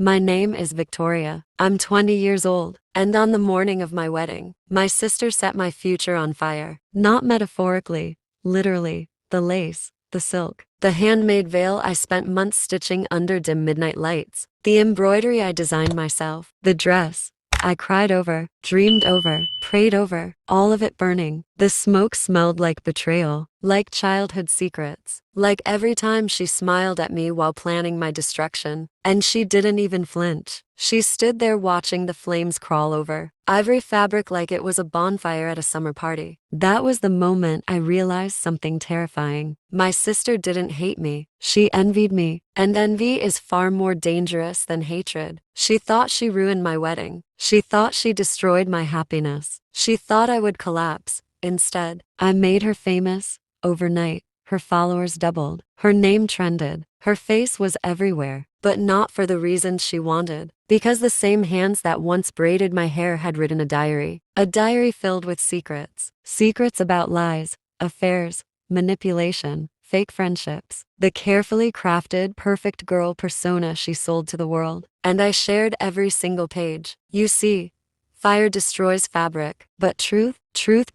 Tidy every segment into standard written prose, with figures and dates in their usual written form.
My name is Victoria. I'm 20 years old, and on the morning of my wedding, my sister set my future on fire. Not metaphorically, literally. The lace, the silk, the handmade veil I spent months stitching under dim midnight lights, the embroidery I designed myself, the dress I cried over, dreamed over, prayed over, all of it burning. The smoke smelled like betrayal, like childhood secrets, like every time she smiled at me while planning my destruction. And she didn't even flinch. She stood there watching the flames crawl over ivory fabric like it was a bonfire at a summer party. That was the moment I realized something terrifying. My sister didn't hate me. She envied me. And envy is far more dangerous than hatred. She thought she ruined my wedding. She thought she destroyed my happiness. She thought I would collapse. Instead, I made her famous. Overnight, her followers doubled. Her name trended. Her face was everywhere, but not for the reasons she wanted. Because the same hands that once braided my hair had written a diary filled with secrets. Secrets about lies, affairs, manipulation, fake friendships. The carefully crafted, perfect girl persona she sold to the world. And I shared every single page. You see, fire destroys fabric, but truth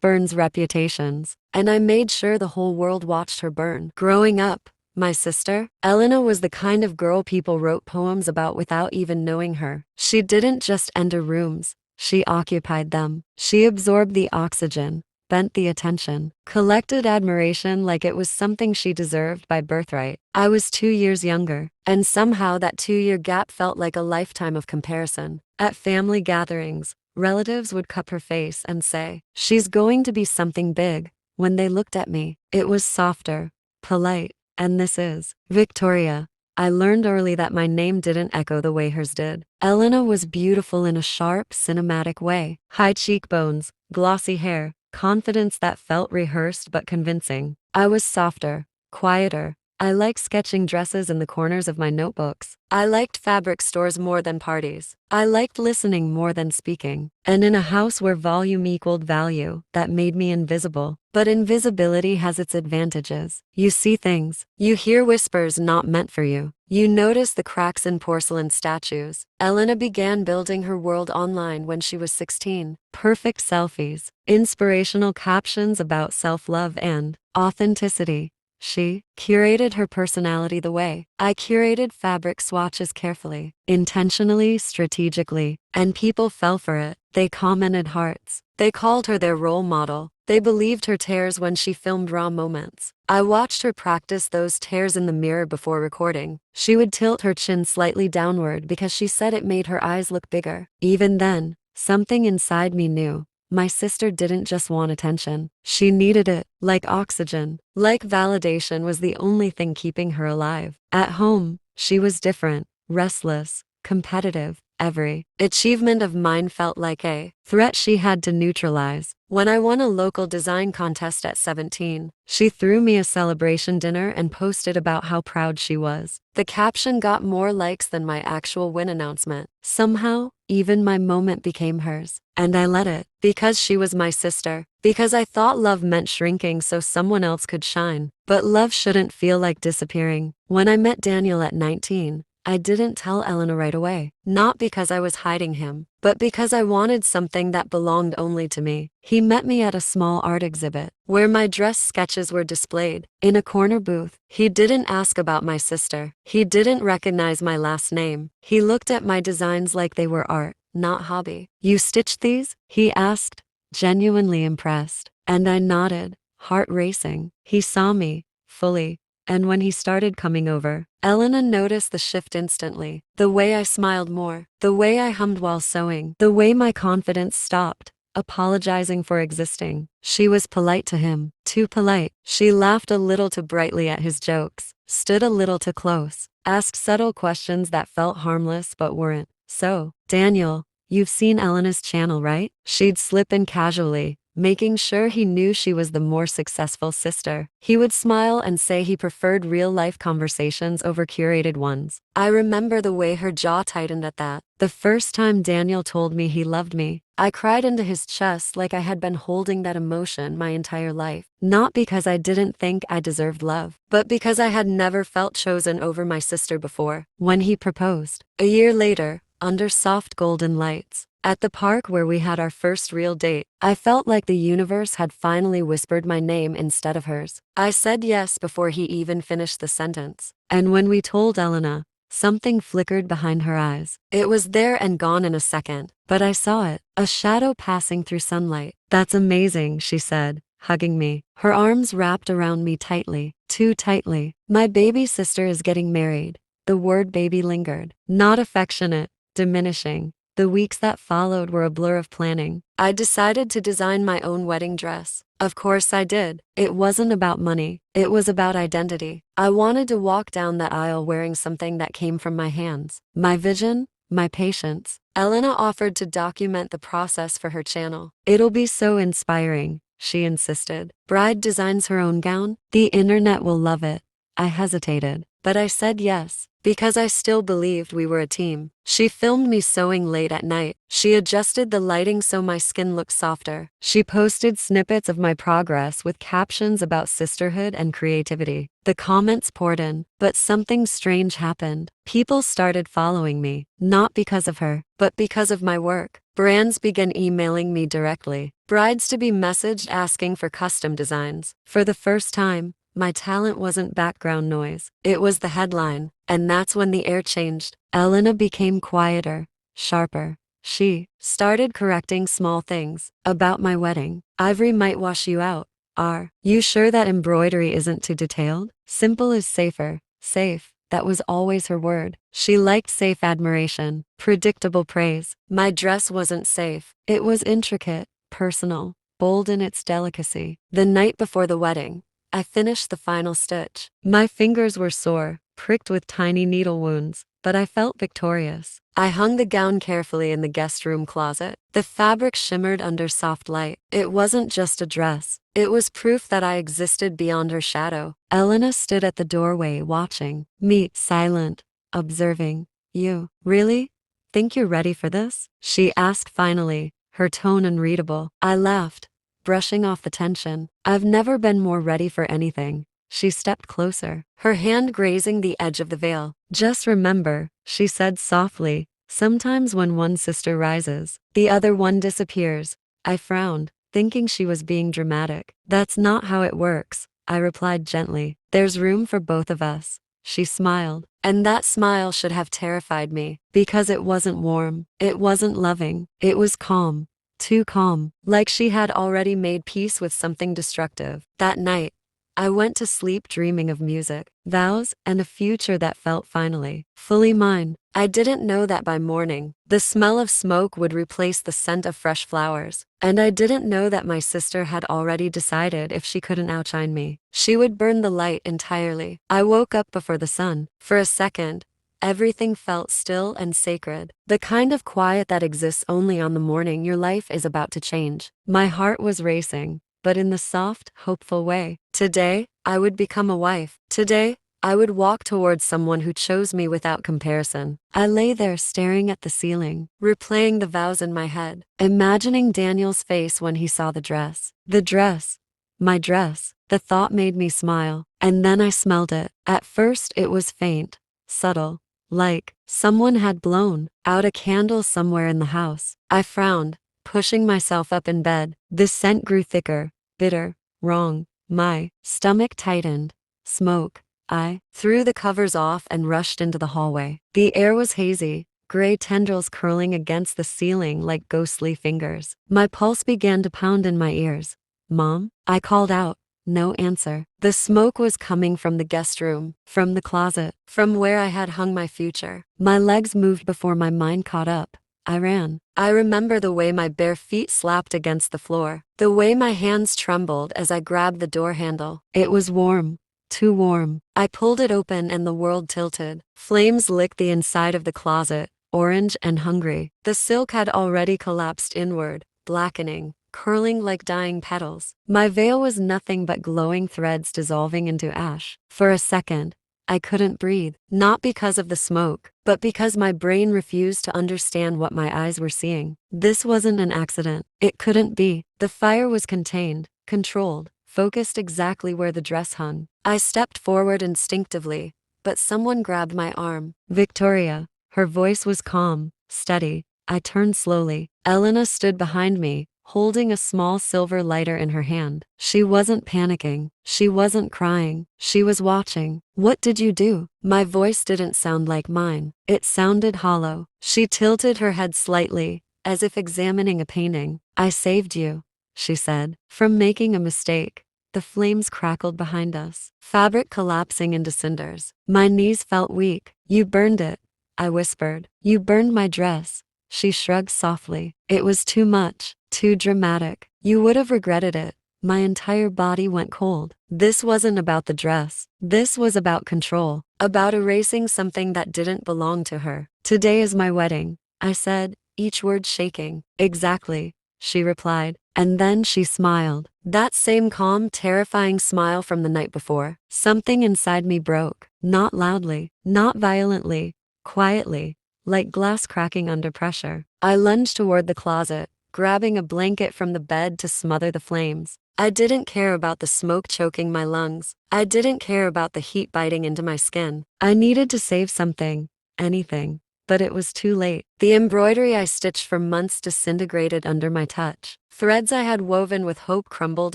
burns reputations. And I made sure the whole world watched her burn. Growing up, my sister, Elena, was the kind of girl people wrote poems about without even knowing her. She didn't just enter rooms, she occupied them. She absorbed the oxygen, bent the attention, collected admiration like it was something she deserved by birthright. I was 2 years younger, and somehow that 2-year gap felt like a lifetime of comparison. At family gatherings, relatives would cup her face and say, "She's going to be something big." When they looked at me, it was softer, polite. And this is Victoria. I learned early that my name didn't echo the way hers did. Elena was beautiful in a sharp, cinematic way. High cheekbones, glossy hair, confidence that felt rehearsed but convincing. I was softer, quieter. I liked sketching dresses in the corners of my notebooks. I liked fabric stores more than parties. I liked listening more than speaking. And in a house where volume equaled value, that made me invisible. But invisibility has its advantages. You see things. You hear whispers not meant for you. You notice the cracks in porcelain statues. Elena began building her world online when she was 16. Perfect selfies, inspirational captions about self-love and authenticity. She curated her personality the way I curated fabric swatches carefully, intentionally, strategically, and people fell for it. They commented hearts. They called her their role model. They believed her tears when she filmed raw moments. I watched her practice those tears in the mirror before recording. She would tilt her chin slightly downward because she said it made her eyes look bigger. Even then, something inside me knew. My sister didn't just want attention. She needed it, like oxygen. Like validation was the only thing keeping her alive. At home, she was different, restless, competitive. Every achievement of mine felt like a threat she had to neutralize. When I won a local design contest at 17, she threw me a celebration dinner and posted about how proud she was. The caption got more likes than my actual win announcement. Somehow, even my moment became hers. And I let it. Because she was my sister. Because I thought love meant shrinking so someone else could shine. But love shouldn't feel like disappearing. When I met Daniel at 19, I didn't tell Elena right away. Not because I was hiding him, but because I wanted something that belonged only to me. He met me at a small art exhibit, where my dress sketches were displayed. In a corner booth, he didn't ask about my sister. He didn't recognize my last name. He looked at my designs like they were art, not hobby. "You stitched these?" he asked, genuinely impressed. And I nodded, heart racing. He saw me, fully. And when he started coming over, Elena noticed the shift instantly. The way I smiled more, the way I hummed while sewing, the way my confidence stopped apologizing for existing. She was polite to him, too polite. She laughed a little too brightly at his jokes, stood a little too close, asked subtle questions that felt harmless but weren't. "So, Daniel, you've seen Elena's channel, right?" She'd slip in casually, making sure he knew she was the more successful sister. He would smile and say he preferred real-life conversations over curated ones. I remember the way her jaw tightened at that. The first time Daniel told me he loved me, I cried into his chest like I had been holding that emotion my entire life. Not because I didn't think I deserved love, but because I had never felt chosen over my sister before. When he proposed, a year later, under soft golden lights, at the park where we had our first real date, I felt like the universe had finally whispered my name instead of hers. I said yes before he even finished the sentence. And when we told Elena, something flickered behind her eyes. It was there and gone in a second, but I saw it, a shadow passing through sunlight. "That's amazing," she said, hugging me, her arms wrapped around me tightly, too tightly. "My baby sister is getting married." The word baby lingered, not affectionate, diminishing. The weeks that followed were a blur of planning. I decided to design my own wedding dress. Of course I did. It wasn't about money. It was about identity. I wanted to walk down that aisle wearing something that came from my hands. My vision, my patience. Elena offered to document the process for her channel. "It'll be so inspiring," she insisted. "Bride designs her own gown. The internet will love it." I hesitated, but I said yes, because I still believed we were a team. She filmed me sewing late at night. She adjusted the lighting so my skin looked softer. She posted snippets of my progress with captions about sisterhood and creativity. The comments poured in, but something strange happened. People started following me, not because of her, but because of my work. Brands began emailing me directly. Brides-to-be messaged asking for custom designs. For the first time, my talent wasn't background noise. It was the headline. And that's when the air changed. Elena became quieter, sharper. She started correcting small things. "About my wedding, Ivory might wash you out. Are you sure that embroidery isn't too detailed? Simple is safer." Safe. That was always her word. She liked safe admiration, predictable praise. My dress wasn't safe. It was intricate, personal, bold in its delicacy. The night before the wedding, I finished the final stitch. My fingers were sore, pricked with tiny needle wounds, but I felt victorious. I hung the gown carefully in the guest room closet. The fabric shimmered under soft light. It wasn't just a dress. It was proof that I existed beyond her shadow. Elena stood at the doorway watching me, silent, observing. "You really think you're ready for this?" she asked finally, her tone unreadable. I laughed, brushing off the tension. "I've never been more ready for anything." She stepped closer, her hand grazing the edge of the veil. "Just remember," she said softly, "sometimes when one sister rises, the other one disappears." I frowned, thinking she was being dramatic. "That's not how it works," I replied gently. "There's room for both of us." She smiled, and that smile should have terrified me, because it wasn't warm, it wasn't loving, it was calm. Too calm, like she had already made peace with something destructive. That night, I went to sleep dreaming of music, vows, and a future that felt finally fully mine. I didn't know that by morning, the smell of smoke would replace the scent of fresh flowers. And I didn't know that my sister had already decided if she couldn't outshine me, she would burn the light entirely. I woke up before the sun. For a second, everything felt still and sacred. The kind of quiet that exists only on the morning your life is about to change. My heart was racing, but in the soft, hopeful way. Today, I would become a wife. Today, I would walk towards someone who chose me without comparison. I lay there staring at the ceiling, replaying the vows in my head, imagining Daniel's face when he saw the dress. The dress. My dress. The thought made me smile, and then I smelled it. At first it was faint, subtle, like someone had blown out a candle somewhere in the house. I frowned, pushing myself up in bed. The scent grew thicker, bitter, wrong. My stomach tightened. Smoke. I threw the covers off and rushed into the hallway. The air was hazy, gray tendrils curling against the ceiling like ghostly fingers. My pulse began to pound in my ears. "Mom?" I called out. No answer. The smoke was coming from the guest room, from the closet, from where I had hung my future. My legs moved before my mind caught up. I ran. I remember the way my bare feet slapped against the floor, the way my hands trembled as I grabbed the door handle. It was warm. Too warm. I pulled it open and the world tilted. Flames licked the inside of the closet, orange and hungry. The silk had already collapsed inward, blackening, curling like dying petals. My veil was nothing but glowing threads dissolving into ash. For a second, I couldn't breathe, not because of the smoke, but because my brain refused to understand what my eyes were seeing. This wasn't an accident. It couldn't be. The fire was contained, controlled, focused exactly where the dress hung. I stepped forward instinctively, but someone grabbed my arm. Victoria. Her voice was calm, steady. I turned slowly. Elena stood behind me, holding a small silver lighter in her hand. She wasn't panicking. She wasn't crying. She was watching. What did you do? My voice didn't sound like mine. It sounded hollow. She tilted her head slightly, as if examining a painting. I saved you, she said, from making a mistake. The flames crackled behind us, fabric collapsing into cinders. My knees felt weak. You burned it, I whispered. You burned my dress. She shrugged softly. It was too much, too dramatic. You would have regretted it. My entire body went cold. This wasn't about the dress. This was about control, about erasing something that didn't belong to her. Today is my wedding, I said, each word shaking. Exactly, she replied. And then she smiled. That same calm, terrifying smile from the night before. Something inside me broke. Not loudly, not violently, quietly, like glass cracking under pressure. I lunged toward the closet, grabbing a blanket from the bed to smother the flames. I didn't care about the smoke choking my lungs. I didn't care about the heat biting into my skin. I needed to save something, anything. But it was too late. The embroidery I stitched for months disintegrated under my touch. Threads I had woven with hope crumbled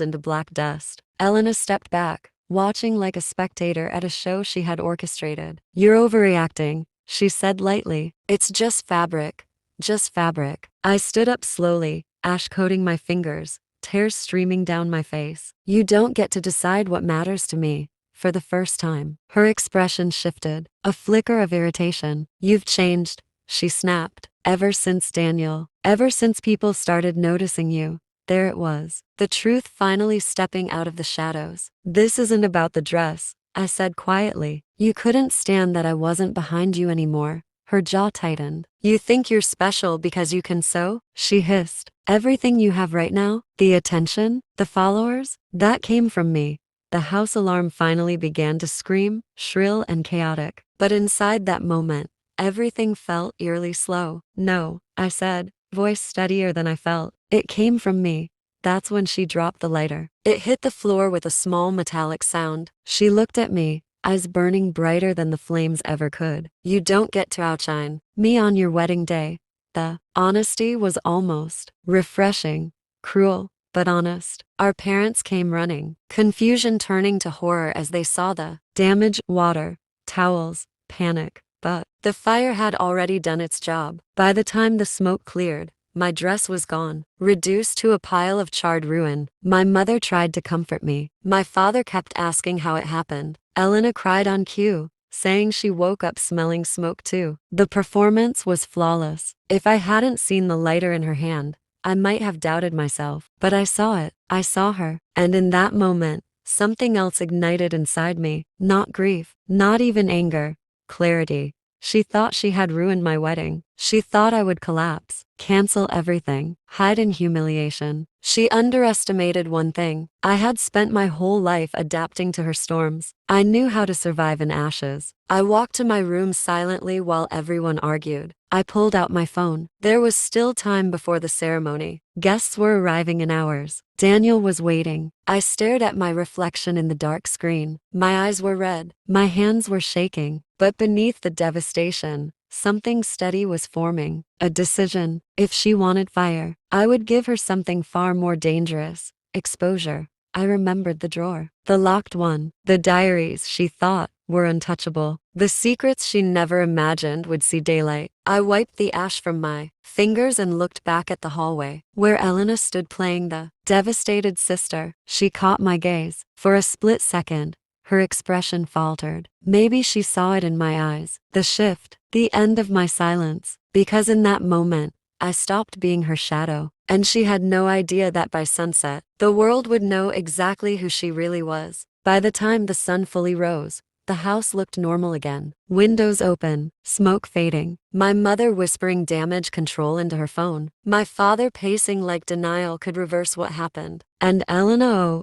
into black dust. Elena stepped back, watching like a spectator at a show she had orchestrated. You're overreacting, she said lightly. It's just fabric. Just fabric. I stood up slowly, ash coating my fingers, tears streaming down my face. You don't get to decide what matters to me. For the first time, her expression shifted, a flicker of irritation. You've changed, she snapped. Ever since Daniel, ever since people started noticing you. There it was, the truth finally stepping out of the shadows. This isn't about the dress, I said quietly. You couldn't stand that I wasn't behind you anymore. Her jaw tightened. You think you're special because you can sew? She hissed. Everything you have right now, the attention, the followers, that came from me. The house alarm finally began to scream, shrill and chaotic. But inside that moment, everything felt eerily slow. No, I said, voice steadier than I felt. It came from me. That's when she dropped the lighter. It hit the floor with a small metallic sound. She looked at me, eyes burning brighter than the flames ever could. You don't get to outshine me on your wedding day. The honesty was almost refreshing, cruel, but honest. Our parents came running, confusion turning to horror as they saw the damage, water, towels, panic. But the fire had already done its job. By the time the smoke cleared, my dress was gone, reduced to a pile of charred ruin. My mother tried to comfort me. My father kept asking how it happened. Elena cried on cue, saying she woke up smelling smoke too. The performance was flawless. If I hadn't seen the lighter in her hand, I might have doubted myself. But I saw it. I saw her. And in that moment, something else ignited inside me. Not grief, not even anger. Clarity. She thought she had ruined my wedding. She thought I would collapse, cancel everything, hide in humiliation. She underestimated one thing. I had spent my whole life adapting to her storms. I knew how to survive in ashes. I walked to my room silently while everyone argued. I pulled out my phone. There was still time before the ceremony. Guests were arriving in hours. Daniel was waiting. I stared at my reflection in the dark screen. My eyes were red. My hands were shaking. But beneath the devastation, something steady was forming. A decision. If she wanted fire, I would give her something far more dangerous. Exposure. I remembered the drawer. The locked one. The diaries she thought were untouchable. The secrets she never imagined would see daylight. I wiped the ash from my fingers and looked back at the hallway, where Elena stood playing the devastated sister. She caught my gaze. For a split second, her expression faltered. Maybe she saw it in my eyes. The shift. The end of my silence. Because in that moment, I stopped being her shadow. And she had no idea that by sunset, the world would know exactly who she really was. By the time the sun fully rose, the house looked normal again. Windows open, smoke fading, my mother whispering damage control into her phone, my father pacing like denial could reverse what happened. And Elena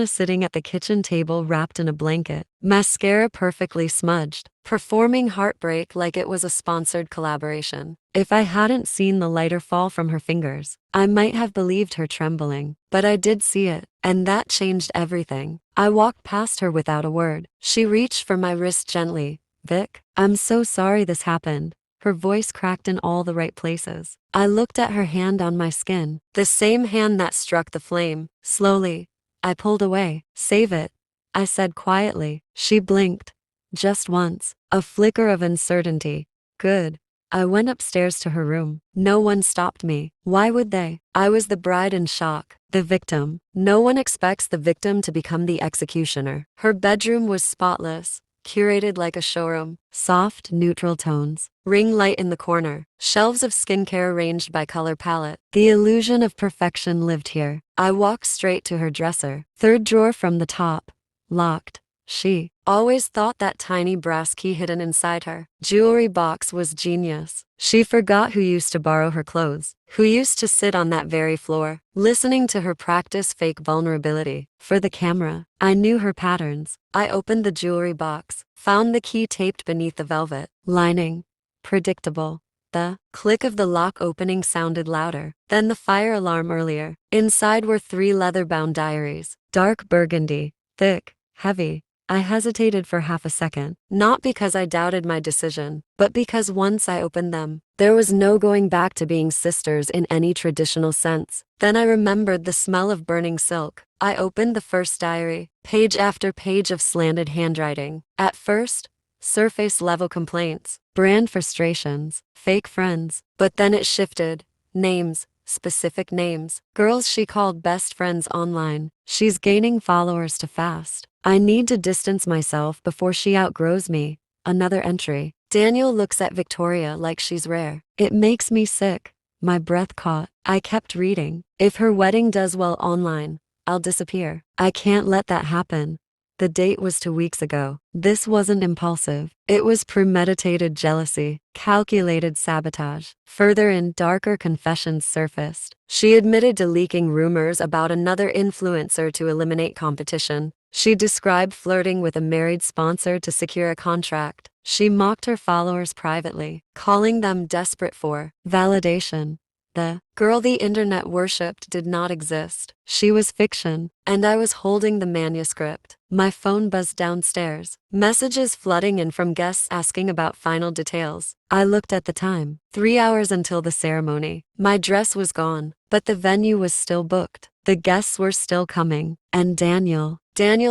sitting at the kitchen table wrapped in a blanket, mascara perfectly smudged, performing heartbreak like it was a sponsored collaboration. If I hadn't seen the lighter fall from her fingers, I might have believed her trembling, but I did see it, and that changed everything. I walked past her without a word. She reached for my wrist gently. Vic, I'm so sorry this happened. Her voice cracked in all the right places. I looked at her hand on my skin, the same hand that struck the flame. Slowly, I pulled away. Save it, I said quietly. She blinked. Just once. A flicker of uncertainty. Good. I went upstairs to her room. No one stopped me. Why would they? I was the bride in shock, the victim. No one expects the victim to become the executioner. Her bedroom was spotless, curated like a showroom. Soft, neutral tones. Ring light in the corner. Shelves of skincare arranged by color palette. The illusion of perfection lived here. I walked straight to her dresser. Third drawer from the top. Locked. She always thought that tiny brass key hidden inside her jewelry box was genius. She forgot who used to borrow her clothes, who used to sit on that very floor, listening to her practice fake vulnerability. For the camera, I knew her patterns. I opened the jewelry box, found the key taped beneath the velvet lining. Predictable. The click of the lock opening sounded louder than the fire alarm earlier. Inside were 3 leather-bound diaries, dark burgundy, thick, heavy. I hesitated for half a second, not because I doubted my decision, but because once I opened them, there was no going back to being sisters in any traditional sense. Then I remembered the smell of burning silk. I opened the first diary, page after page of slanted handwriting. At first, surface-level complaints, brand frustrations, fake friends. But then it shifted. Names. Specific names. Girls she called best friends online. She's gaining followers too fast. I need to distance myself before she outgrows me. Another entry. Daniel looks at Victoria like she's rare. It makes me sick. My breath caught. I kept reading. If her wedding does well online, I'll disappear. I can't let that happen. The date was 2 weeks ago. This wasn't impulsive. It was premeditated jealousy, calculated sabotage. Further in, darker confessions surfaced. She admitted to leaking rumors about another influencer to eliminate competition. She described flirting with a married sponsor to secure a contract. She mocked her followers privately, calling them desperate for validation. The girl the internet worshipped did not exist. She was fiction, and I was holding the manuscript. My phone buzzed downstairs, messages flooding in from guests asking about final details. I looked at the time. 3 hours until the ceremony. My dress was gone, but the venue was still booked. The guests were still coming, and Daniel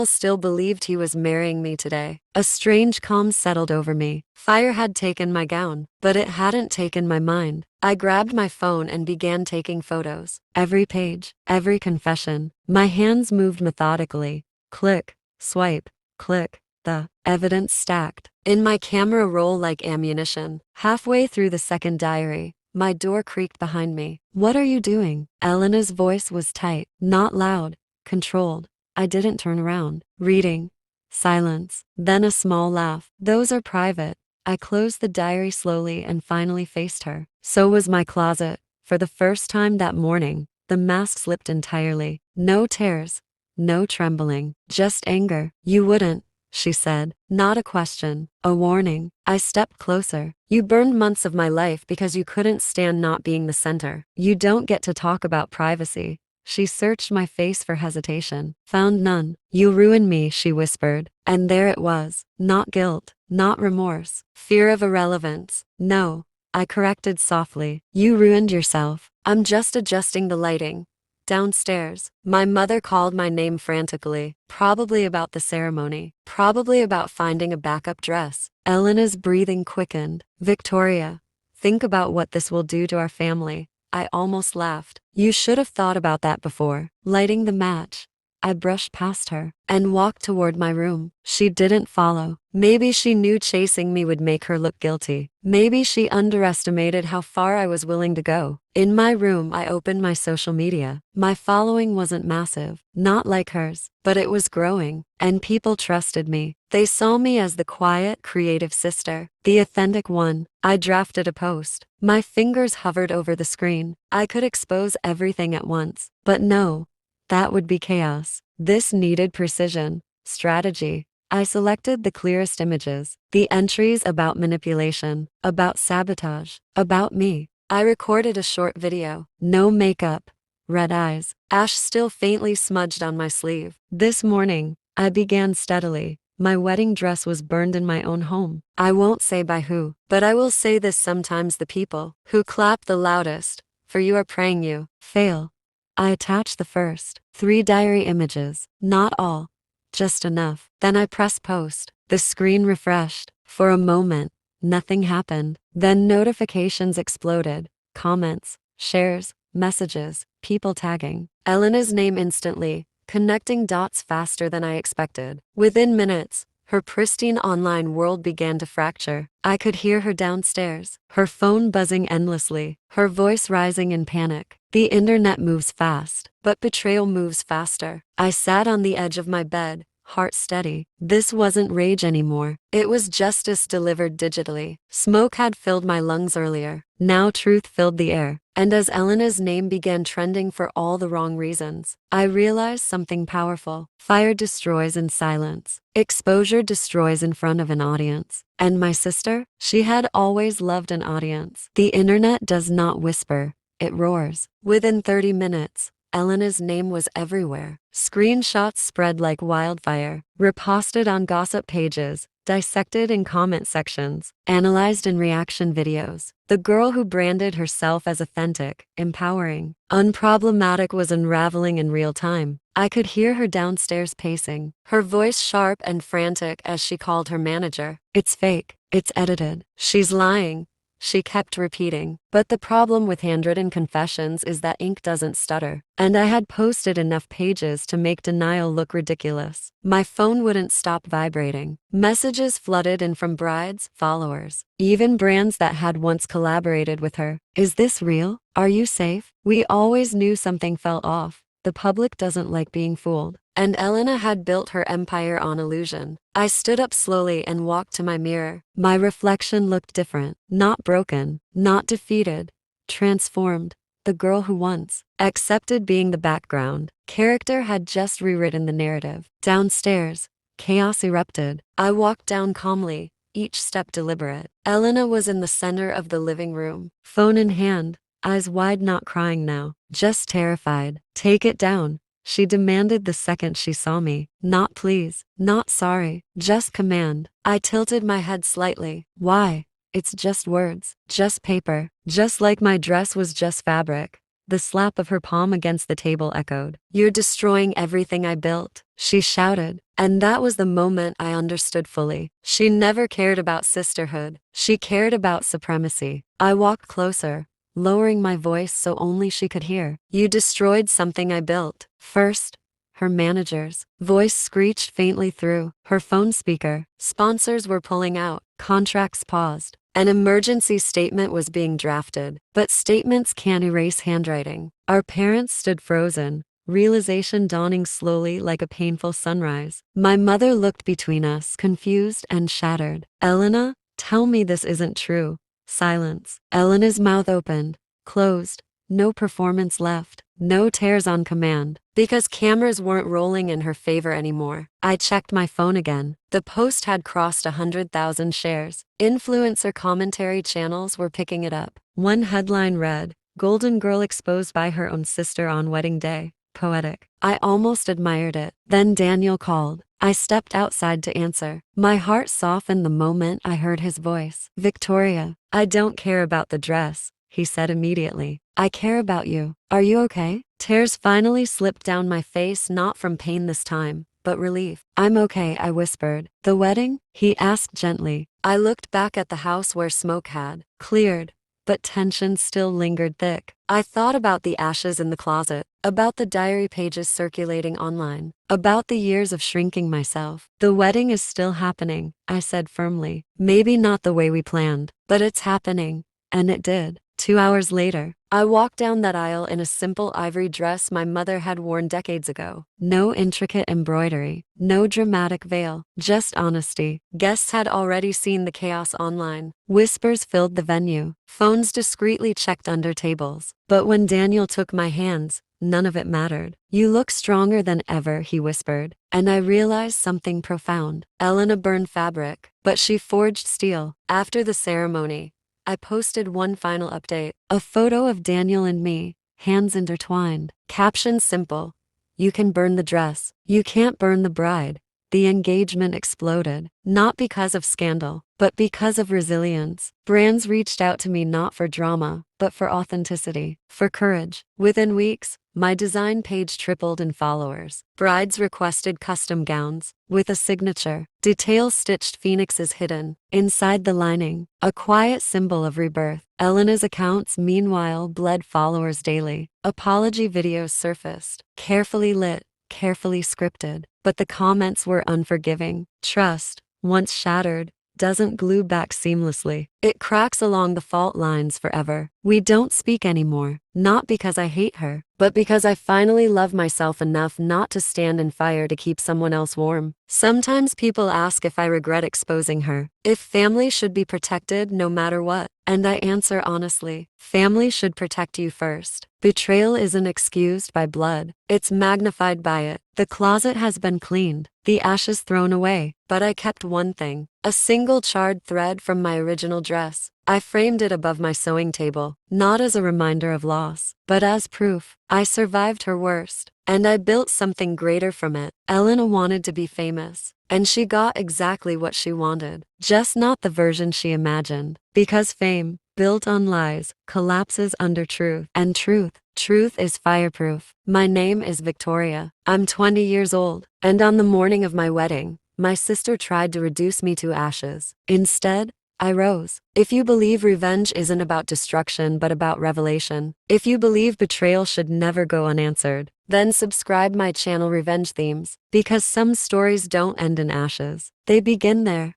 still believed he was marrying me today. A strange calm settled over me. Fire had taken my gown, but it hadn't taken my mind. I grabbed my phone and began taking photos. Every page, every confession. My hands moved methodically. Click, swipe, click. The evidence stacked in my camera roll like ammunition. Halfway through the second diary, my door creaked behind me. What are you doing? Elena's voice was tight, not loud, controlled. I didn't turn around. Reading. Silence. Then a small laugh. Those are private. I closed the diary slowly and finally faced her. So was my closet. For the first time that morning, the mask slipped entirely. No tears. No trembling. Just anger. You wouldn't, she said. Not a question. A warning. I stepped closer. You burned months of my life because you couldn't stand not being the center. You don't get to talk about privacy. She searched my face for hesitation. Found none. You ruined me, she whispered. And there it was. Not guilt. Not remorse. Fear of irrelevance. No. I corrected softly. You ruined yourself. I'm just adjusting the lighting. Downstairs, my mother called my name frantically. Probably about the ceremony. Probably about finding a backup dress. Elena's breathing quickened. Victoria, think about what this will do to our family. I almost laughed. You should have thought about that before. Lighting the match. I brushed past her and walked toward my room. She didn't follow. Maybe she knew chasing me would make her look guilty. Maybe she underestimated how far I was willing to go. In my room, I opened my social media. My following wasn't massive, not like hers, but it was growing, and people trusted me. They saw me as the quiet, creative sister, the authentic one. I drafted a post. My fingers hovered over the screen. I could expose everything at once, but no, that would be chaos. This needed precision, strategy. I selected the clearest images, the entries about manipulation, about sabotage, about me. I recorded a short video. No makeup, red eyes, ash still faintly smudged on my sleeve. This morning, I began steadily. My wedding dress was burned in my own home. I won't say by who, but I will say this: sometimes the people who clap the loudest for you are praying you fail. I attached the first 3 diary images, not all, just enough. Then I pressed post. The screen refreshed. For a moment, nothing happened. Then notifications exploded. Comments, shares, messages, people tagging Elena's name instantly, connecting dots faster than I expected. Within minutes, her pristine online world began to fracture. I could hear her downstairs, her phone buzzing endlessly, her voice rising in panic. The internet moves fast, but betrayal moves faster. I sat on the edge of my bed, heart steady. This wasn't rage anymore. It was justice delivered digitally. Smoke had filled my lungs earlier. Now truth filled the air. And as Elena's name began trending for all the wrong reasons, I realized something powerful. Fire destroys in silence. Exposure destroys in front of an audience. And my sister? She had always loved an audience. The internet does not whisper, it roars. Within 30 minutes, Elena's name was everywhere. Screenshots spread like wildfire, reposted on gossip pages, dissected in comment sections, analyzed in reaction videos. The girl who branded herself as authentic, empowering, unproblematic was unraveling in real time. I could hear her downstairs pacing, her voice sharp and frantic as she called her manager. It's fake. It's edited. She's lying. She kept repeating. But the problem with handwritten confessions is that ink doesn't stutter. And I had posted enough pages to make denial look ridiculous. My phone wouldn't stop vibrating. Messages flooded in from brides, followers, even brands that had once collaborated with her. Is this real? Are you safe? We always knew something felt off. The public doesn't like being fooled. And Elena had built her empire on illusion. I stood up slowly and walked to my mirror. My reflection looked different. Not broken, not defeated, transformed. The girl who once accepted being the background character had just rewritten the narrative. Downstairs, chaos erupted. I walked down calmly, each step deliberate. Elena was in the center of the living room, phone in hand, eyes wide, not crying now, just terrified. Take it down, she demanded the second she saw me. Not please, not sorry, just command. I tilted my head slightly. Why? It's just words, just paper, just like my dress was just fabric. The slap of her palm against the table echoed. You're destroying everything I built, she shouted. And that was the moment I understood fully. She never cared about sisterhood. She cared about supremacy. I walked closer, lowering my voice so only she could hear. You destroyed something I built. First, her manager's voice screeched faintly through her phone speaker. Sponsors were pulling out. Contracts paused. An emergency statement was being drafted. But statements can't erase handwriting. Our parents stood frozen, realization dawning slowly like a painful sunrise. My mother looked between us, confused and shattered. Elena, tell me this isn't true. Silence. Elena's mouth opened, closed, no performance left, no tears on command, because cameras weren't rolling in her favor anymore. I checked my phone again. The post had crossed 100,000 shares. Influencer commentary channels were picking it up. One headline read, "Golden Girl exposed by her own sister on wedding day." Poetic. I almost admired it. Then Daniel called. I stepped outside to answer. My heart softened the moment I heard his voice. Victoria, I don't care about the dress, he said immediately. I care about you. Are you okay? Tears finally slipped down my face, not from pain this time, but relief. I'm okay, I whispered. The wedding? He asked gently. I looked back at the house where smoke had cleared, but tension still lingered thick. I thought about the ashes in the closet, about the diary pages circulating online, about the years of shrinking myself. The wedding is still happening, I said firmly. Maybe not the way we planned, but it's happening. And it did. 2 hours later, I walked down that aisle in a simple ivory dress my mother had worn decades ago. No intricate embroidery, no dramatic veil, just honesty. Guests had already seen the chaos online. Whispers filled the venue. Phones discreetly checked under tables. But when Daniel took my hands, none of it mattered. You look stronger than ever, he whispered. And I realized something profound. Elena burned fabric, but she forged steel. After the ceremony, I posted one final update, a photo of Daniel and me, hands intertwined. Caption simple: you can burn the dress, you can't burn the bride. The engagement exploded, not because of scandal, but because of resilience. Brands reached out to me not for drama, but for authenticity, for courage. Within weeks, my design page tripled in followers. Brides requested custom gowns, with a signature, detail-stitched phoenixes hidden inside the lining, a quiet symbol of rebirth. Elena's accounts, meanwhile, bled followers daily. Apology videos surfaced, carefully lit, carefully scripted, but the comments were unforgiving. Trust, once shattered, doesn't glue back seamlessly. It cracks along the fault lines forever. We don't speak anymore, not because I hate her, but because I finally love myself enough not to stand in fire to keep someone else warm. Sometimes people ask if I regret exposing her, if family should be protected no matter what. And I answer honestly, family should protect you first. Betrayal isn't excused by blood, it's magnified by it. The closet has been cleaned, the ashes thrown away, but I kept one thing, a single charred thread from my original dress. I framed it above my sewing table, not as a reminder of loss, but as proof. I survived her worst, and I built something greater from it. Elena wanted to be famous, and she got exactly what she wanted, just not the version she imagined. Because fame, built on lies, collapses under truth, and truth is fireproof. My name is Victoria. I'm 20 years old, and on the morning of my wedding, my sister tried to reduce me to ashes. Instead, I rose. If you believe revenge isn't about destruction but about revelation, if you believe betrayal should never go unanswered, then subscribe my channel Revenge Themes, because some stories don't end in ashes. They begin there.